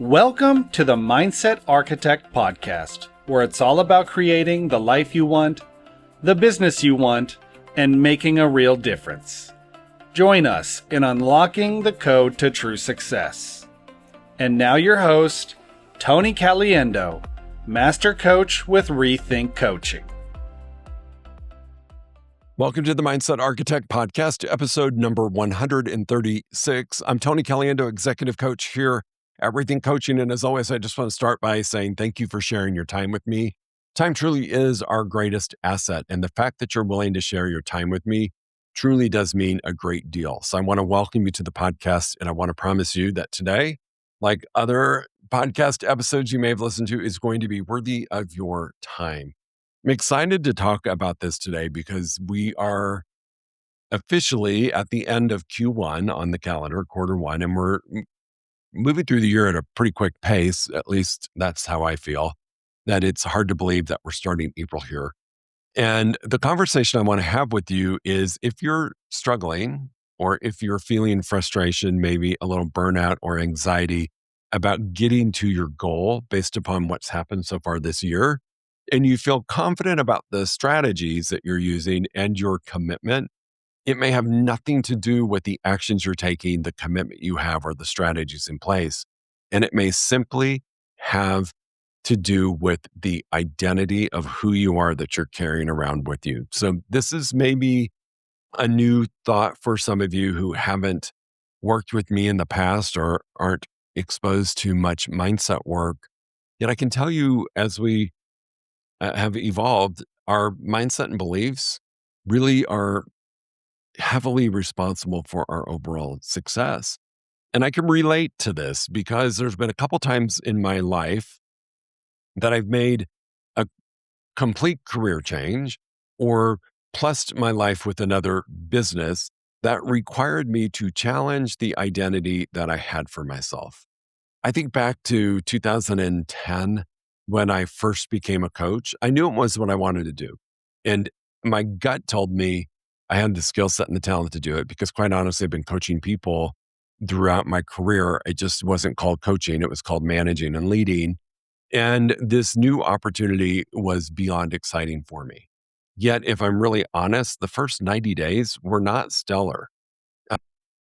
Welcome to the Mindset Architect Podcast, where it's all about creating the life you want, the business you want, and making a real difference. Join us in unlocking the code to true success. And now your host, Tony Caliendo, Master Coach with Rethink Coaching. Welcome to the Mindset Architect Podcast, episode number 136. I'm Tony Caliendo, Executive Coach here at Rethink Coaching. And as always, I just want to start by saying thank you for sharing your time with me. Time truly is our greatest asset. And the fact that you're willing to share your time with me truly does mean a great deal. So I want to welcome you to the podcast. And I want to promise you that today, like other podcast episodes you may have listened to, is going to be worthy of your time. I'm excited to talk about this today because we are officially at the end of Q1 on the calendar, quarter one, and we're moving through the year at a pretty quick pace. At least that's how I feel, that it's hard to believe that we're starting April here. And the conversation I want to have with you is if you're struggling or if you're feeling frustration, maybe a little burnout or anxiety about getting to your goal based upon what's happened so far this year, and you feel confident about the strategies that you're using and your commitment, it may have nothing to do with the actions you're taking, the commitment you have, or the strategies in place. And it may simply have to do with the identity of who you are that you're carrying around with you. So this is maybe a new thought for some of you who haven't worked with me in the past or aren't exposed to much mindset work. Yet I can tell you, as we have evolved, our mindset and beliefs really are heavily responsible for our overall success. And I can relate to this because there's been a couple times in my life that I've made a complete career change or plussed my life with another business that required me to challenge the identity that I had for myself. I think back to 2010 when I first became a coach. I knew it was what I wanted to do. And my gut told me I had the skill set and the talent to do it because, quite honestly, I've been coaching people throughout my career. It just wasn't called coaching. It was called managing and leading. And this new opportunity was beyond exciting for me. Yet, if I'm really honest, the first 90 days were not stellar.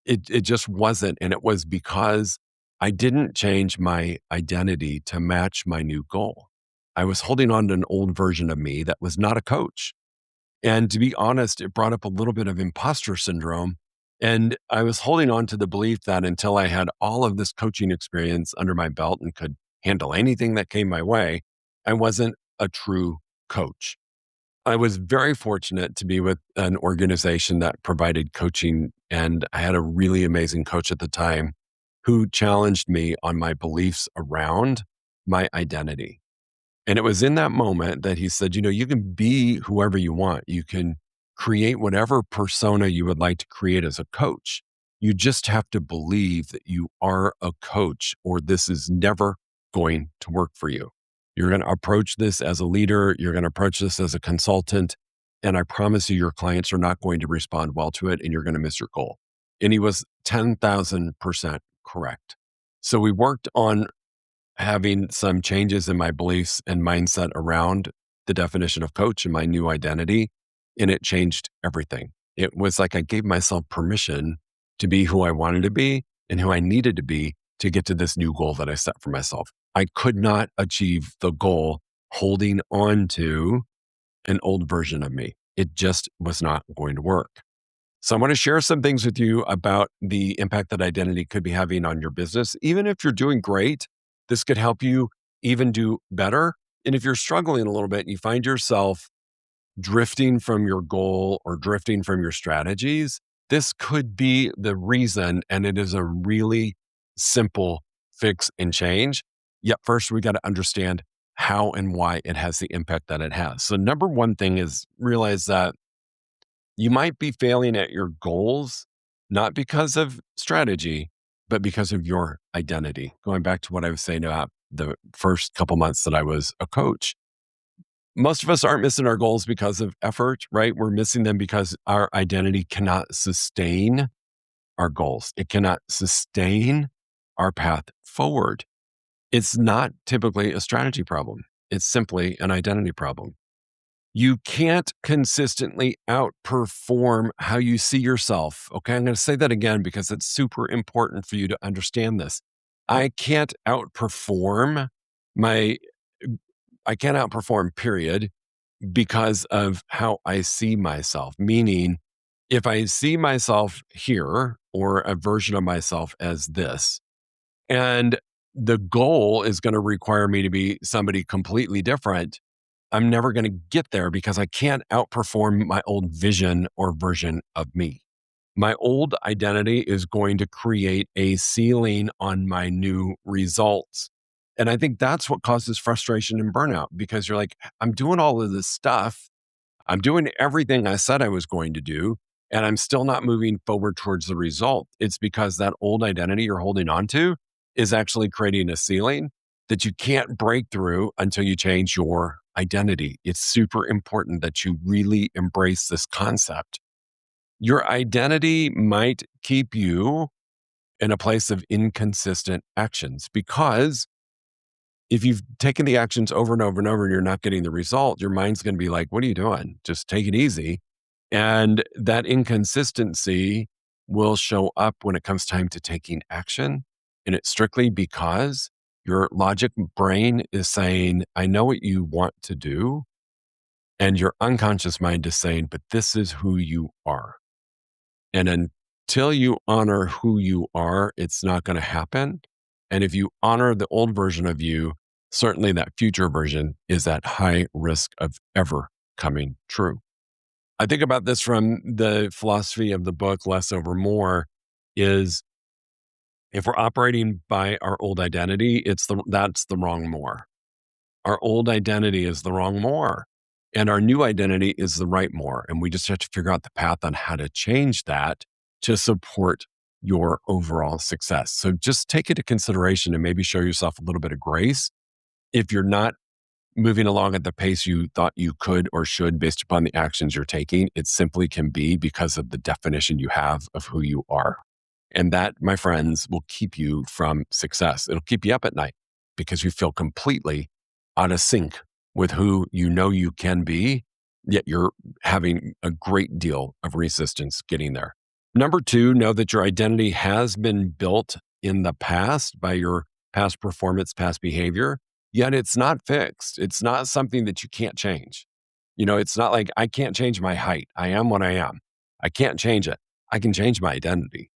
It just wasn't. And it was because I didn't change my identity to match my new goal. I was holding on to an old version of me that was not a coach. And to be honest, it brought up a little bit of imposter syndrome. And I was holding on to the belief that until I had all of this coaching experience under my belt and could handle anything that came my way, I wasn't a true coach. I was very fortunate to be with an organization that provided coaching. And I had a really amazing coach at the time who challenged me on my beliefs around my identity. And it was in that moment that he said, you can be whoever you want. You can create whatever persona you would like to create as a coach. You just have to believe that you are a coach, or this is never going to work for you. You're going to approach this as a leader. You're going to approach this as a consultant. And I promise you, your clients are not going to respond well to it, and you're going to miss your goal. And he was 10,000% correct. So we worked on having some changes in my beliefs and mindset around the definition of coach and my new identity, and it changed everything. It was like I gave myself permission to be who I wanted to be and who I needed to be to get to this new goal that I set for myself. I could not achieve the goal holding on to an old version of me. It just was not going to work. So I want to share some things with you about the impact that identity could be having on your business. Even if you're doing great, this could help you even do better. And if you're struggling a little bit and you find yourself drifting from your goal or drifting from your strategies, this could be the reason. And it is a really simple fix and change. Yet first, we got to understand how and why it has the impact that it has. So number one thing is realize that you might be failing at your goals, not because of strategy, but because of your identity. Going back to what I was saying about the first couple months that I was a coach, most of us aren't missing our goals because of effort, right? We're missing them because our identity cannot sustain our goals. It cannot sustain our path forward. It's not typically a strategy problem. It's simply an identity problem. You can't consistently outperform how you see yourself. Okay, I'm going to say that again because it's super important for you to understand this. I can't outperform my, I can't outperform, period, because of how I see myself. Meaning, if I see myself here or a version of myself as this, and the goal is going to require me to be somebody completely different, I'm never going to get there because I can't outperform my old vision or version of me. My old identity is going to create a ceiling on my new results. And I think that's what causes frustration and burnout because you're like, I'm doing all of this stuff. I'm doing everything I said I was going to do, and I'm still not moving forward towards the result. It's because that old identity you're holding on to is actually creating a ceiling that you can't break through until you change your identity. It's super important that you really embrace this concept. Your identity might keep you in a place of inconsistent actions because if you've taken the actions over and over and over and you're not getting the result, your mind's going to be like, what are you doing? Just take it easy. And that inconsistency will show up when it comes time to taking action. And it's strictly because your logic brain is saying, I know what you want to do. And your unconscious mind is saying, but this is who you are. And until you honor who you are, it's not going to happen. And if you honor the old version of you, certainly that future version is at high risk of ever coming true. I think about this from the philosophy of the book, Less Over More, is if we're operating by our old identity, that's the wrong more. Our old identity is the wrong more. And our new identity is the right more. And we just have to figure out the path on how to change that to support your overall success. So just take it into consideration and maybe show yourself a little bit of grace. If you're not moving along at the pace you thought you could or should based upon the actions you're taking, it simply can be because of the definition you have of who you are. And that, my friends, will keep you from success. It'll keep you up at night because you feel completely out of sync with who you know you can be, yet you're having a great deal of resistance getting there. Number two, know that your identity has been built in the past by your past performance, past behavior, yet it's not fixed. It's not something that you can't change. It's not like I can't change my height. I am what I am. I can't change it. I can change my identity.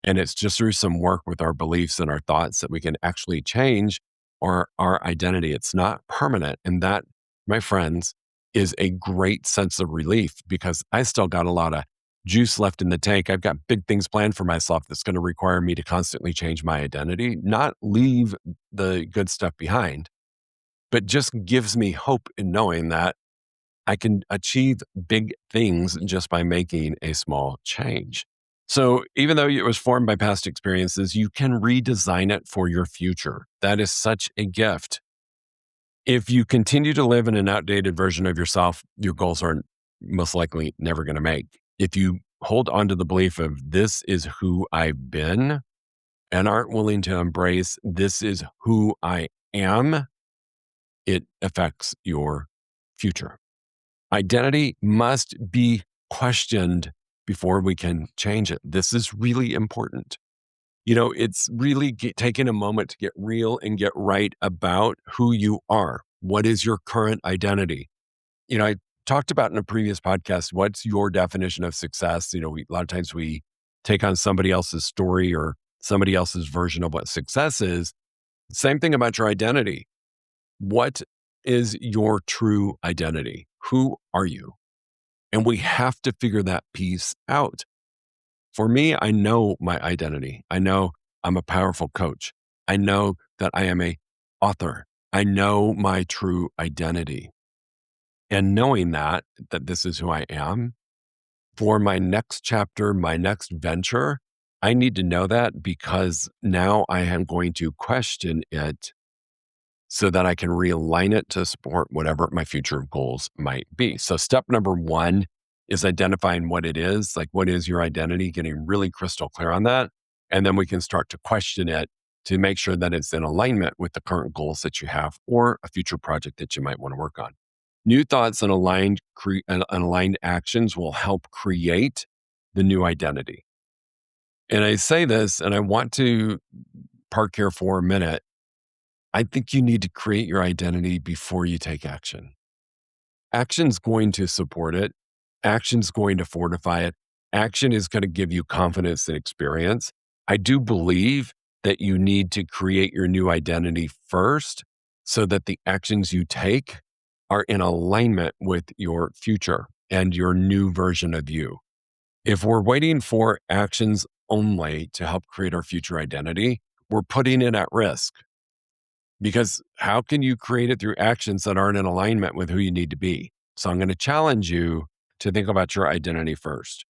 And it's just through some work with our beliefs and our thoughts that we can actually change our identity. It's not permanent. And that, my friends, is a great sense of relief because I still got a lot of juice left in the tank. I've got big things planned for myself that's going to require me to constantly change my identity, not leave the good stuff behind, but just gives me hope in knowing that I can achieve big things just by making a small change. So even though it was formed by past experiences, you can redesign it for your future. That is such a gift. If you continue to live in an outdated version of yourself, your goals are most likely never going to make. If you hold on to the belief of this is who I've been and aren't willing to embrace this is who I am, it affects your future. Identity must be questioned before we can change it. This is really important. It's really taking a moment to get real and get right about who you are. What is your current identity? I talked about in a previous podcast, what's your definition of success? A lot of times we take on somebody else's story or somebody else's version of what success is. Same thing about your identity. What is your true identity? Who are you? And we have to figure that piece out. For me, I know my identity. I know I'm a powerful coach. I know that I am a author. I know my true identity. And knowing that this is who I am, for my next chapter, my next venture, I need to know that because now I am going to question it so that I can realign it to support whatever my future goals might be. So step number one is identifying what it is, like what is your identity, getting really crystal clear on that. And then we can start to question it to make sure that it's in alignment with the current goals that you have or a future project that you might want to work on. New thoughts and aligned actions will help create the new identity. And I say this, and I want to park here for a minute. I think you need to create your identity before you take action. Action's going to support it. Action's going to fortify it. Action is going to give you confidence and experience. I do believe that you need to create your new identity first so that the actions you take are in alignment with your future and your new version of you. If we're waiting for actions only to help create our future identity, we're putting it at risk. Because how can you create it through actions that aren't in alignment with who you need to be? So I'm going to challenge you to think about your identity first.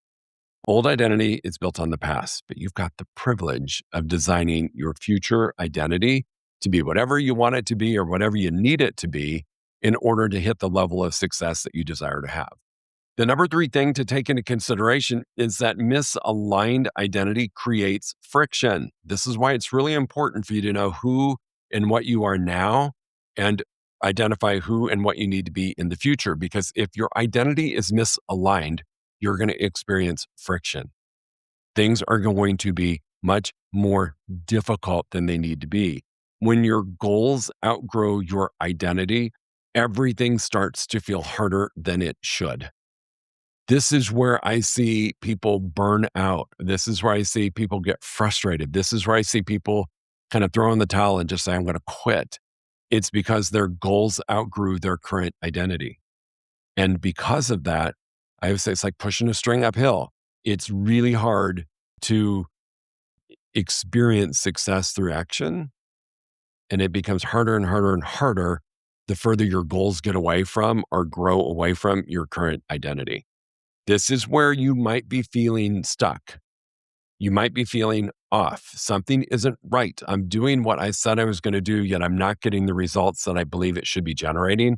Old identity is built on the past, but you've got the privilege of designing your future identity to be whatever you want it to be or whatever you need it to be in order to hit the level of success that you desire to have. The number 3 thing to take into consideration is that misaligned identity creates friction. This is why it's really important for you to know who and what you are now and identify who and what you need to be in the future. Because if your identity is misaligned, you're going to experience friction. Things are going to be much more difficult than they need to be. When your goals outgrow your identity, everything starts to feel harder than it should. This is where I see people burn out. This is where I see people get frustrated. This is where I see people kind of throw in the towel and just say, I'm going to quit. It's because their goals outgrew their current identity. And because of that, I would say it's like pushing a string uphill. It's really hard to experience success through action. And it becomes harder and harder and harder the further your goals get away from or grow away from your current identity. This is where you might be feeling stuck. You might be feeling off. Something isn't right. I'm doing what I said I was going to do, yet I'm not getting the results that I believe it should be generating.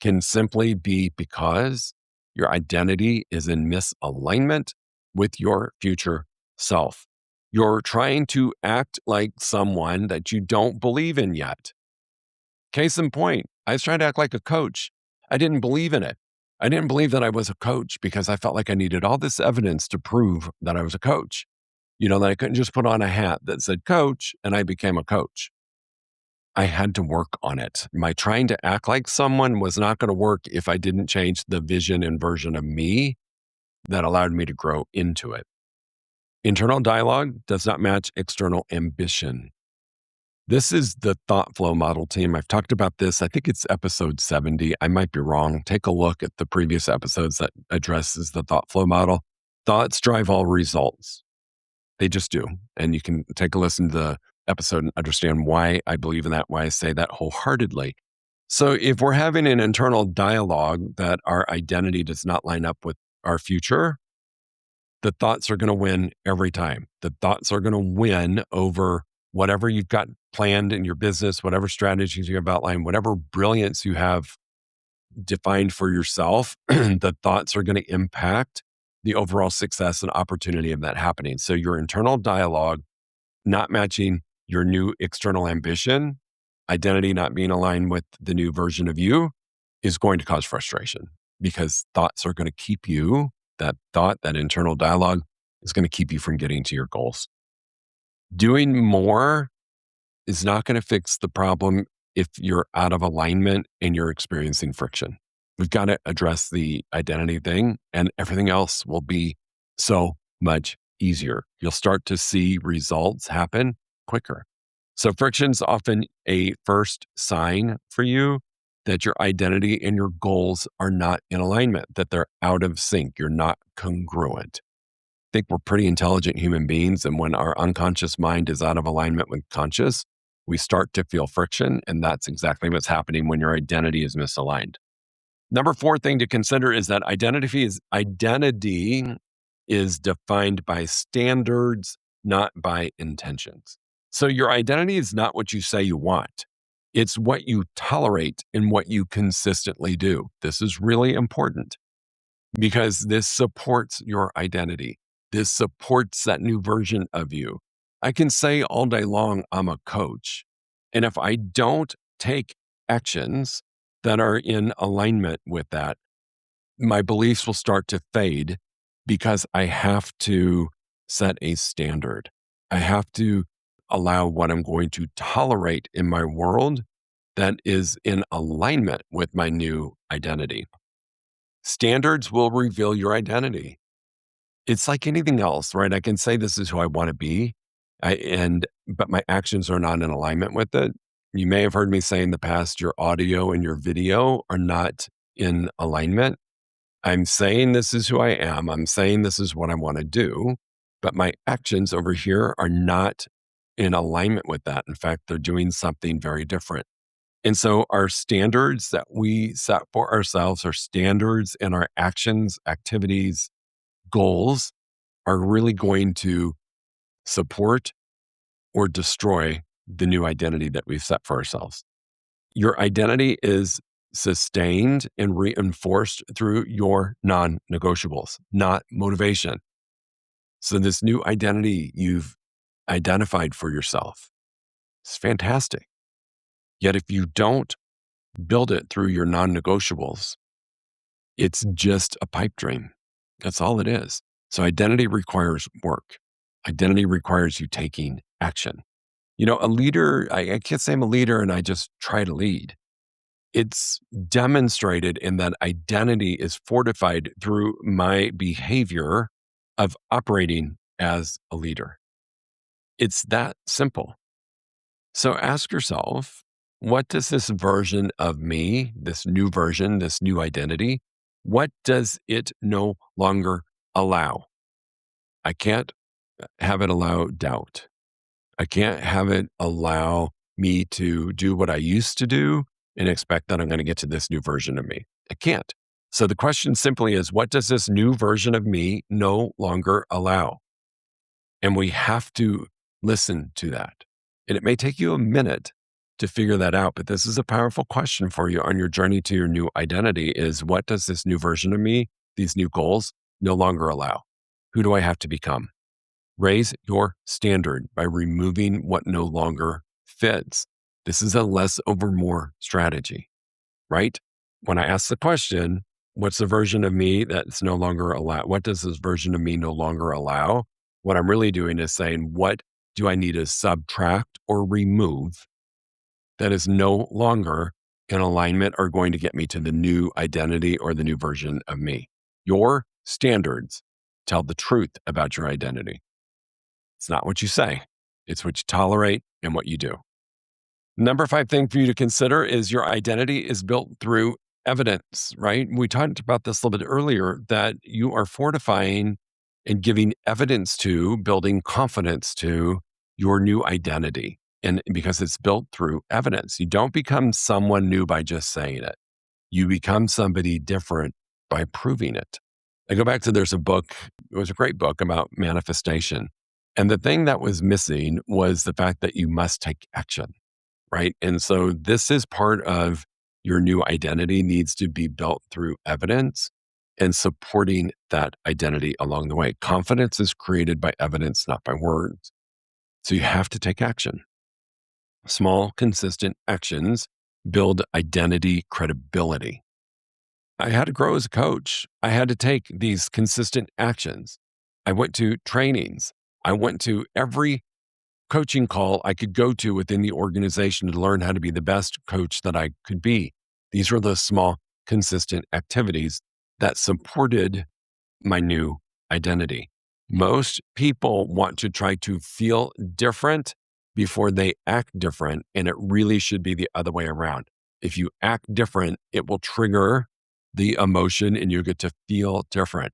Can simply be because your identity is in misalignment with your future self. You're trying to act like someone that you don't believe in yet. Case in point, I was trying to act like a coach. I didn't believe in it. I didn't believe that I was a coach because I felt like I needed all this evidence to prove that I was a coach. That I couldn't just put on a hat that said coach and I became a coach. I had to work on it. My trying to act like someone was not going to work if I didn't change the vision and version of me that allowed me to grow into it. Internal dialogue does not match external ambition. This is the thought flow model, team. I've talked about this. I think it's episode 70. I might be wrong. Take a look at the previous episodes that addresses the thought flow model. Thoughts drive all results. They just do. And you can take a listen to the episode and understand why I believe in that, why I say that wholeheartedly. So if we're having an internal dialogue that our identity does not line up with our future, the thoughts are going to win every time. The thoughts are going to win over whatever you've got planned in your business, whatever strategies you have outlined, whatever brilliance you have defined for yourself, the thoughts are going to impact the overall success and opportunity of that happening. So your internal dialogue not matching your new external ambition, identity not being aligned with the new version of you is going to cause frustration because thoughts are going to keep you, that internal dialogue is going to keep you from getting to your goals. Doing more is not going to fix the problem if you're out of alignment and you're experiencing friction. We've got to address the identity thing and everything else will be so much easier. You'll start to see results happen quicker. So friction's often a first sign for you that your identity and your goals are not in alignment, that they're out of sync. You're not congruent. I think we're pretty intelligent human beings. And when our unconscious mind is out of alignment with conscious, we start to feel friction. And that's exactly what's happening when your identity is misaligned. Number 4 thing to consider is that identity is defined by standards, not by intentions. So your identity is not what you say you want. It's what you tolerate and what you consistently do. This is really important because this supports your identity. This supports that new version of you. I can say all day long, I'm a coach. And if I don't take actions that are in alignment with that, my beliefs will start to fade because I have to set a standard. I have to allow what I'm going to tolerate in my world that is in alignment with my new identity. Standards will reveal your identity. It's like anything else, right? I can say this is who I want to be, but my actions are not in alignment with it. You may have heard me say in the past, your audio and your video are not in alignment. I'm saying this is who I am. I'm saying this is what I want to do, but my actions over here are not in alignment with that. In fact, they're doing something very different. And so our standards that we set for ourselves, our standards and our actions, activities, goals are really going to support or destroy the new identity that we've set for ourselves. Your identity is sustained and reinforced through your non-negotiables, not motivation. So this new identity you've identified for yourself is fantastic. Yet if you don't build it through your non-negotiables, it's just a pipe dream. That's all it is. So identity requires work. Identity requires you taking action. A leader, I can't say I'm a leader and I just try to lead. It's demonstrated in that identity is fortified through my behavior of operating as a leader. It's that simple. So ask yourself, what does this version of me, this new version, this new identity, what does it no longer allow? I can't have it allow doubt. I can't have it allow me to do what I used to do and expect that I'm going to get to this new version of me. I can't. So the question simply is, what does this new version of me no longer allow? And we have to listen to that. And it may take you a minute to figure that out, but this is a powerful question for you on your journey to your new identity is, what does this new version of me, these new goals, no longer allow? Who do I have to become? Raise your standard by removing what no longer fits. This is a less over more strategy, right? When I ask the question, what's the version of me that's no longer allowed? What does this version of me no longer allow? What I'm really doing is saying, what do I need to subtract or remove that is no longer in alignment or going to get me to the new identity or the new version of me? Your standards tell the truth about your identity. It's not what you say. It's what you tolerate and what you do. Number 5 thing for you to consider is your identity is built through evidence, right? We talked about this a little bit earlier, that you are fortifying and giving evidence to, building confidence to your new identity. And because it's built through evidence, you don't become someone new by just saying it. You become somebody different by proving it. I go back to, there's a book, it was a great book about manifestation. And the thing that was missing was the fact that you must take action, right? And so this is part of your new identity, needs to be built through evidence and supporting that identity along the way. Confidence is created by evidence, not by words. So you have to take action. Small, consistent actions build identity credibility. I had to grow as a coach. I had to take these consistent actions. I went to trainings. I went to every coaching call I could go to within the organization to learn how to be the best coach that I could be. These were the small, consistent activities that supported my new identity. Most people want to try to feel different before they act different, and it really should be the other way around. If you act different, it will trigger the emotion and you get to feel different.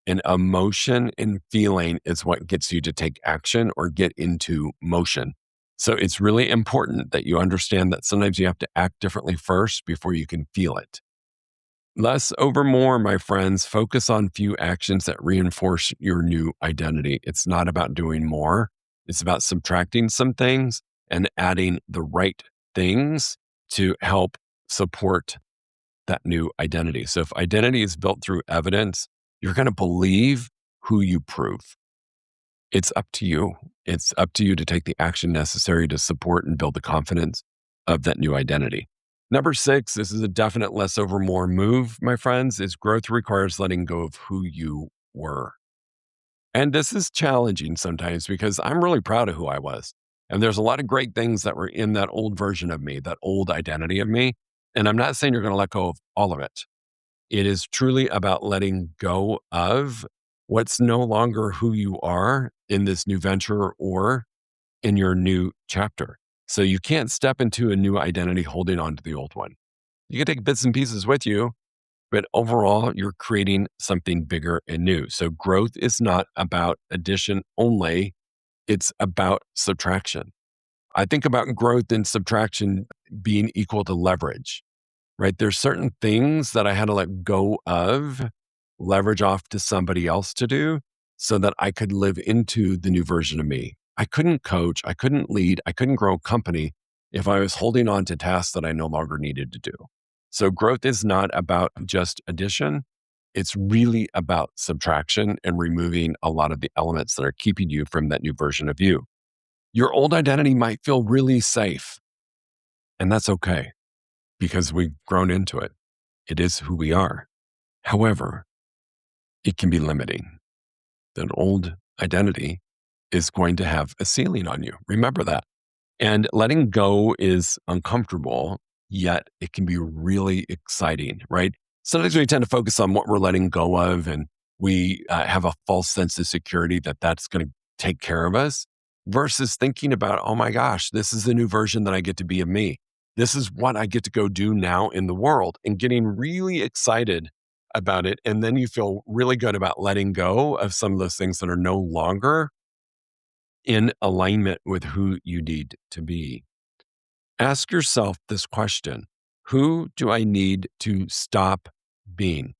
And emotion and feeling is what gets you to take action or get into motion. So it's really important that you understand that sometimes you have to act differently first before you can feel it. Less over more, my friends. Focus on few actions that reinforce your new identity. It's not about doing more. It's about subtracting some things and adding the right things to help support that new identity. So if identity is built through evidence, you're going to believe who you prove. It's up to you. It's up to you to take the action necessary to support and build the confidence of that new identity. Number 6, this is a definite less over more move, my friends, is growth requires letting go of who you were. And this is challenging sometimes because I'm really proud of who I was. And there's a lot of great things that were in that old version of me, that old identity of me. And I'm not saying you're going to let go of all of it. It is truly about letting go of what's no longer who you are in this new venture or in your new chapter. So you can't step into a new identity holding on to the old one. You can take bits and pieces with you, but overall, you're creating something bigger and new. So growth is not about addition only, it's about subtraction. I think about growth and subtraction being equal to leverage, right? There's certain things that I had to let go of, leverage off to somebody else to do so that I could live into the new version of me. I couldn't coach, I couldn't lead, I couldn't grow a company if I was holding on to tasks that I no longer needed to do. So growth is not about just addition. It's really about subtraction and removing a lot of the elements that are keeping you from that new version of you. Your old identity might feel really safe, and that's okay because we've grown into it. It is who we are. However, it can be limiting. That old identity is going to have a ceiling on you. Remember that. And letting go is uncomfortable, yet it can be really exciting, right? Sometimes we tend to focus on what we're letting go of, and we have a false sense of security that that's going to take care of us versus thinking about, oh my gosh, this is the new version that I get to be of me. This is what I get to go do now in the world, and getting really excited about it. And then you feel really good about letting go of some of those things that are no longer in alignment with who you need to be. Ask yourself this question: who do I need to stop being?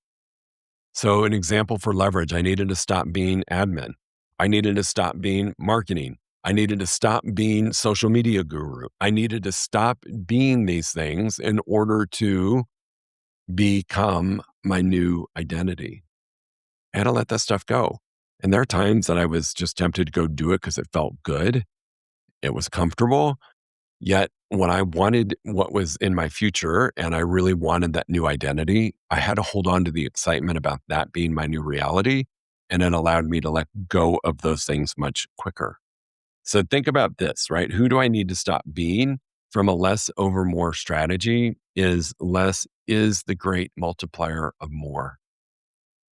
So, an example for leverage, I needed to stop being admin. I needed to stop being marketing. I needed to stop being social media guru. I needed to stop being these things in order to become my new identity. I had to let that stuff go. And there are times that I was just tempted to go do it because it felt good. It was comfortable. Yet when I wanted what was in my future and I really wanted that new identity, I had to hold on to the excitement about that being my new reality. And it allowed me to let go of those things much quicker. So think about this, right? Who do I need to stop being? From a less over more strategy is less is the great multiplier of more.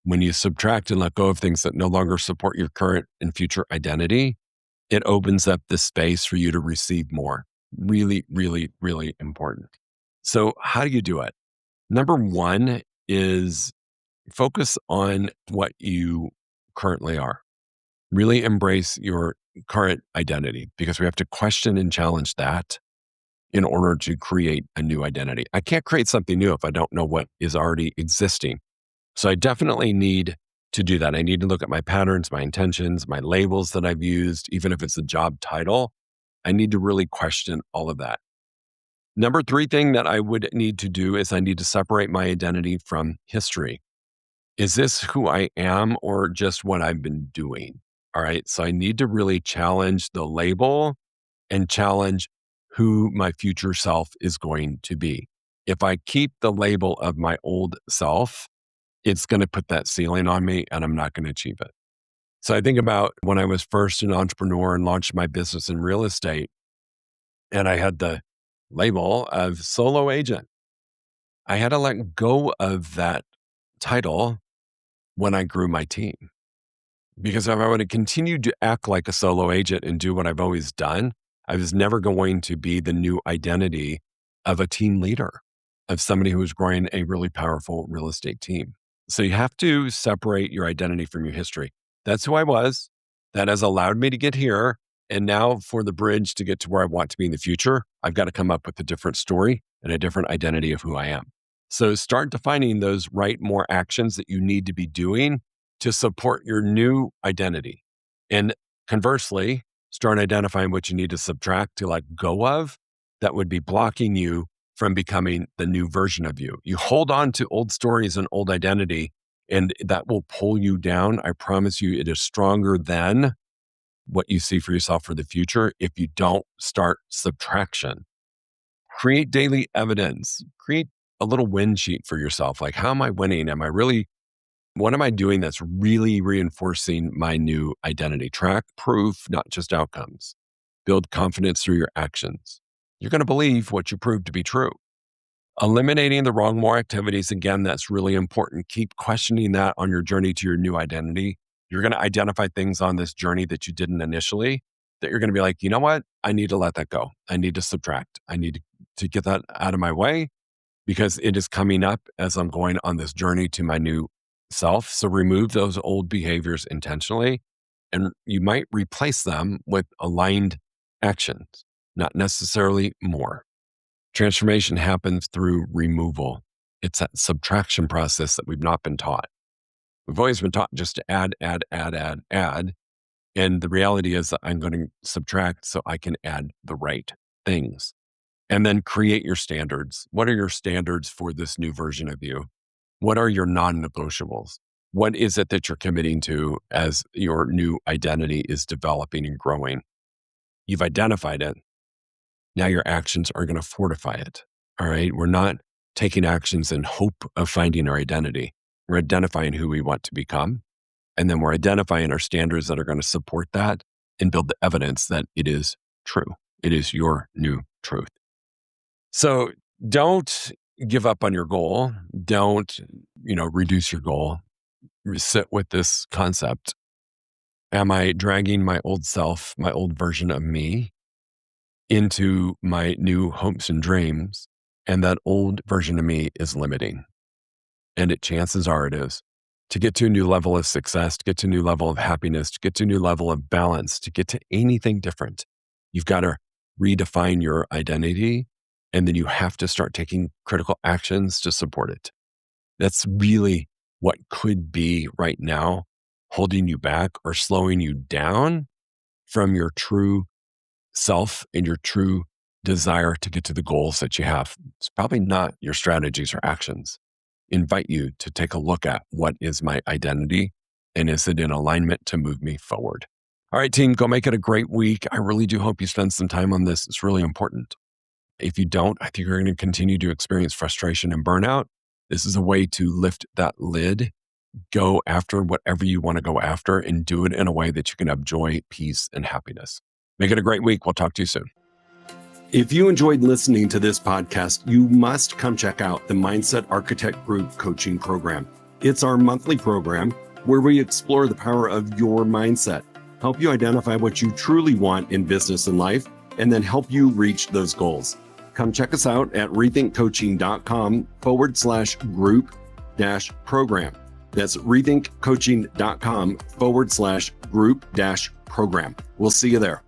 When you subtract and let go of things that no longer support your current and future identity, it opens up the space for you to receive more. Really, really, really important. So how do you do it? Number 1 is focus on what you currently are. Really embrace your current identity because we have to question and challenge that in order to create a new identity. I can't create something new if I don't know what is already existing. So I definitely need to do that. I need to look at my patterns, my intentions, my labels that I've used, even if it's a job title. I need to really question all of that. Number 3 thing that I would need to do is I need to separate my identity from history. Is this who I am or just what I've been doing? All right. So I need to really challenge the label and challenge who my future self is going to be. If I keep the label of my old self, it's going to put that ceiling on me and I'm not going to achieve it. So I think about when I was first an entrepreneur and launched my business in real estate, and I had the label of solo agent. I had to let go of that title when I grew my team. Because if I would have continued to act like a solo agent and do what I've always done, I was never going to be the new identity of a team leader, of somebody who was growing a really powerful real estate team. So you have to separate your identity from your history. That's who I was. That has allowed me to get here. And now for the bridge to get to where I want to be in the future, I've got to come up with a different story and a different identity of who I am. So start defining those right more actions that you need to be doing to support your new identity. And conversely, start identifying what you need to subtract to let go of that would be blocking you from becoming the new version of you. You hold on to old stories and old identity, and that will pull you down. I promise you, it is stronger than what you see for yourself for the future if you don't start subtraction. Create daily evidence. Create a little win sheet for yourself. Like, how am I winning? What am I doing that's really reinforcing my new identity? Track proof, not just outcomes. Build confidence through your actions. You're going to believe what you prove to be true. Eliminating the wrong more activities. Again, that's really important. Keep questioning that on your journey to your new identity. You're going to identify things on this journey that you didn't initially, that you're going to be like, you know what? I need to let that go. I need to subtract. I need to get that out of my way because it is coming up as I'm going on this journey to my new self. So remove those old behaviors intentionally, and you might replace them with aligned actions, not necessarily more. Transformation happens through removal. It's that subtraction process that we've not been taught. We've always been taught just to add. And the reality is that I'm going to subtract so I can add the right things. And then create your standards. What are your standards for this new version of you? What are your non-negotiables? What is it that you're committing to as your new identity is developing and growing? You've identified it. Now your actions are going to fortify it. All right. We're not taking actions in hope of finding our identity. We're identifying who we want to become. And then we're identifying our standards that are going to support that and build the evidence that it is true. It is your new truth. So don't give up on your goal. Don't, reduce your goal. Sit with this concept. Am I dragging my old self, my old version of me, into my new hopes and dreams? And that old version of me is limiting. And chances are it is. To get to a new level of success, to get to a new level of happiness, to get to a new level of balance, to get to anything different, you've got to redefine your identity. And then you have to start taking critical actions to support it. That's really what could be right now holding you back or slowing you down from your true self and your true desire to get to the goals that you have. It's probably not your strategies or actions. Invite you to take a look at what is my identity and is it in alignment to move me forward? All right, team, go make it a great week. I really do hope you spend some time on this. It's really important. If you don't, I think you're going to continue to experience frustration and burnout. This is a way to lift that lid, go after whatever you want to go after, and do it in a way that you can have joy, peace, and happiness. Make it a great week. We'll talk to you soon. If you enjoyed listening to this podcast, you must come check out the Mindset Architect Group Coaching Program. It's our monthly program where we explore the power of your mindset, help you identify what you truly want in business and life, and then help you reach those goals. Come check us out at rethinkcoaching.com/group-program. That's rethinkcoaching.com/group-program. We'll see you there.